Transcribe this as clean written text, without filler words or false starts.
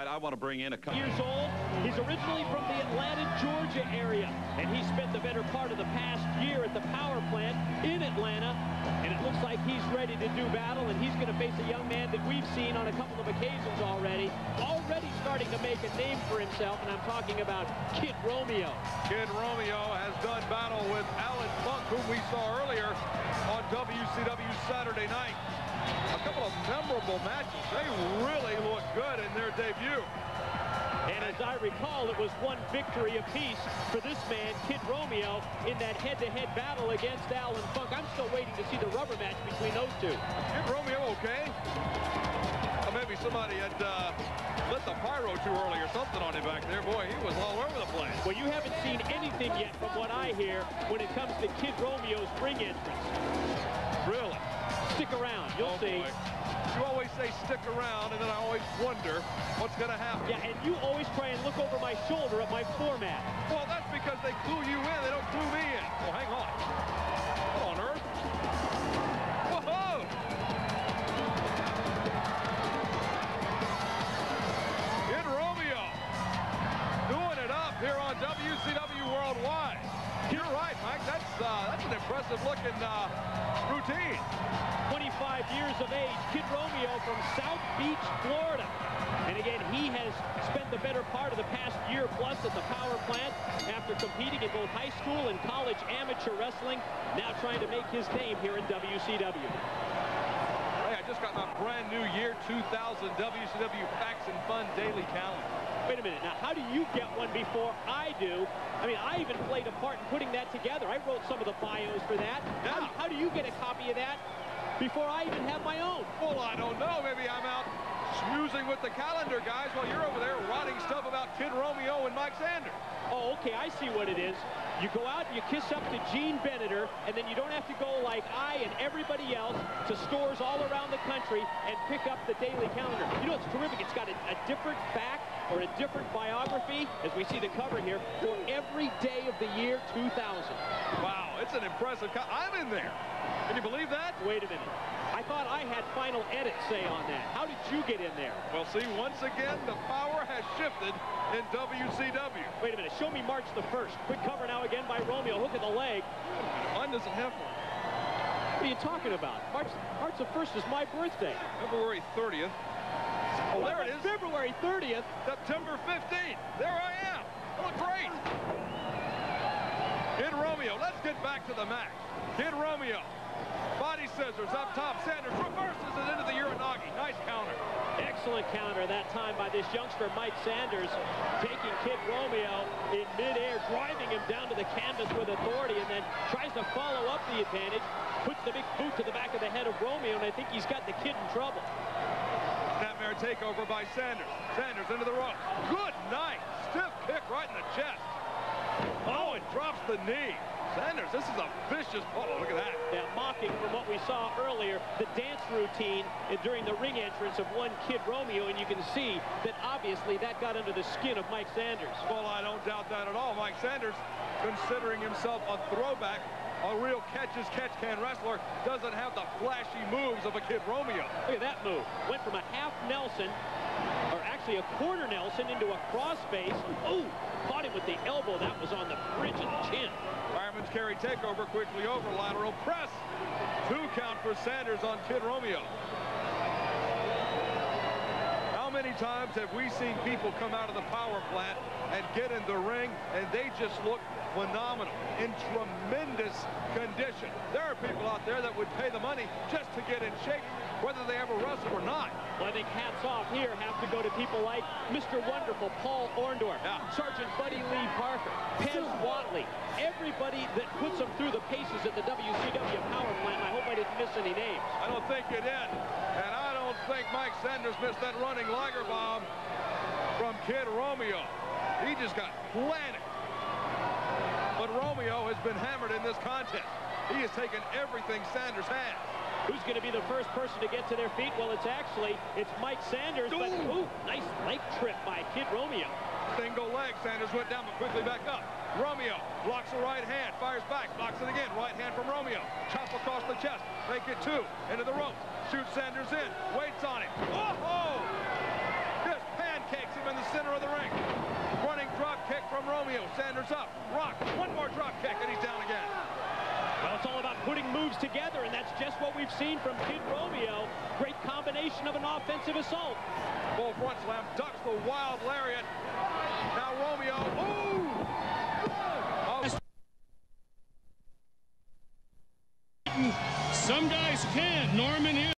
I want to bring in a couple. Years old. He's originally from the Atlanta, Georgia area, and he spent the better part of the past year at the power plant in Atlanta, and it looks like he's ready to do battle, and he's going to face a young man that we've seen on a couple of occasions already starting to make a name for himself, and I'm talking about Kid Romeo. Kid Romeo has done battle with Alan Funk, whom we saw earlier on WCW Saturday night. A couple of memorable matches. They really look good in their debut. And as I recall, it was one victory apiece for this man, Kid Romeo, in that head-to-head battle against Alan Funk. I'm still waiting to see the rubber match between those two. Kid Romeo okay? Or maybe somebody had lit the pyro too early or something on him back there. Boy, he was all over the place. Well, you haven't seen anything yet from what I hear when it comes to Kid Romeo's ring entrance. Really? Stick around. You'll see. Boy. You always say stick around, and then I always wonder what's going to happen. Yeah, and you always try and look over my shoulder at my format. Well, that's because they clue you in. They don't clue me in. Well, hang on. What on earth? Whoa! Kid Romeo doing it up here on WCW Worldwide. You're right, Mike. That's an impressive-looking routine. 25 years of age, Kid Romeo from South Beach, Florida. And again, he has spent the better part of the past year plus at the power plant after competing in both high school and college amateur wrestling, now trying to make his name here in WCW. Hey, I just got my brand new year 2000 WCW Facts and Fun Daily Calendar. Wait a minute, now how do you get one before I do? I mean, I even played a part in putting that together. I wrote some of the bios for that. Yeah. How do you get a copy of that before I even have my own? Well, I don't know. Maybe I'm out snoozing with the calendar guys while you're over there writing stuff about Kid Romeo and Mike Sanders. Oh, okay, I see what it is. You go out and you kiss up to Gene Benneter, and then you don't have to go like I and everybody else to stores all around the country and pick up the daily calendar. You know, it's terrific. It's got a different fact or a different biography, as we see the cover here, for every day of the year 2000. Wow, it's an impressive... I'm in there. Can you believe that? Wait a minute. I thought I had final edit say on that. How did you get in there? Well, see, once again, the power has shifted in WCW. Wait a minute. Show me March the 1st. Quick cover now again by Romeo. Look at the leg. Mine doesn't have one. What are you talking about? March the 1st is my birthday. February 30th. Oh, there it is. February 30th. September 15th. There I am. Oh, great. Kid Romeo. Let's get back to the match. Kid Romeo. Body scissors up top. Sanders reverses it into the Uranagi. Nice counter. Excellent counter that time by this youngster, Mike Sanders, taking Kid Romeo in midair, driving him down to the canvas with authority, and then tries to follow up the advantage, puts the big boot to the back of the head of Romeo, and I think he's got the Kid in trouble. Snapmare takeover by Sanders. Sanders into the rope. Good night. Stiff kick right in the chest. Oh, and drops the knee. Sanders, this is a vicious... Oh, look at that. Now, mocking from what we saw earlier, the dance routine during the ring entrance of one Kid Romeo, and you can see that obviously that got under the skin of Mike Sanders. Well, I don't doubt that at all. Mike Sanders, considering himself a throwback, a real catch-as-catch-can wrestler, doesn't have the flashy moves of a Kid Romeo. Look at that move. Went from a half Nelson, or actually a quarter Nelson, into a crossface. Ooh, caught him with the elbow. That was on the bridge of the chin. Fireman's carry takeover, quickly over, lateral press. 2 count for Sanders on Kid Romeo. How many times have we seen people come out of the power plant and get in the ring, and they just look phenomenal, in tremendous condition? There are people out there that would pay the money just to get in shape, whether they ever wrestle or not. Well, I think hats off here have to go to people like Mr. Wonderful, Paul Orndorff, Sergeant Buddy Lee Parker, Pez Watley, everybody that puts them through the paces at the WCW power plant. I hope I didn't miss any names. I don't think you did. And I don't think Mike Sanders missed that running Liger bomb from Kid Romeo. He just got planted. But Romeo has been hammered in this contest. He has taken everything Sanders has. Who's going to be the first person to get to their feet? Well, it's Mike Sanders. But, ooh, nice leg trip by Kid Romeo. Single leg. Sanders went down, but quickly back up. Romeo blocks the right hand, fires back, blocks it again. Right hand from Romeo. Chop across the chest. Make it 2. Into the ropes. Shoots Sanders in. Waits on him. Oh! Just pancakes from Romeo. Sanders up. Rock. One more drop kick, and he's down again. Well, it's all about putting moves together, and that's just what we've seen from Kid Romeo. Great combination of an offensive assault. Full front slam, ducks the wild lariat. Now Romeo, ooh! Some guys can. Norman is.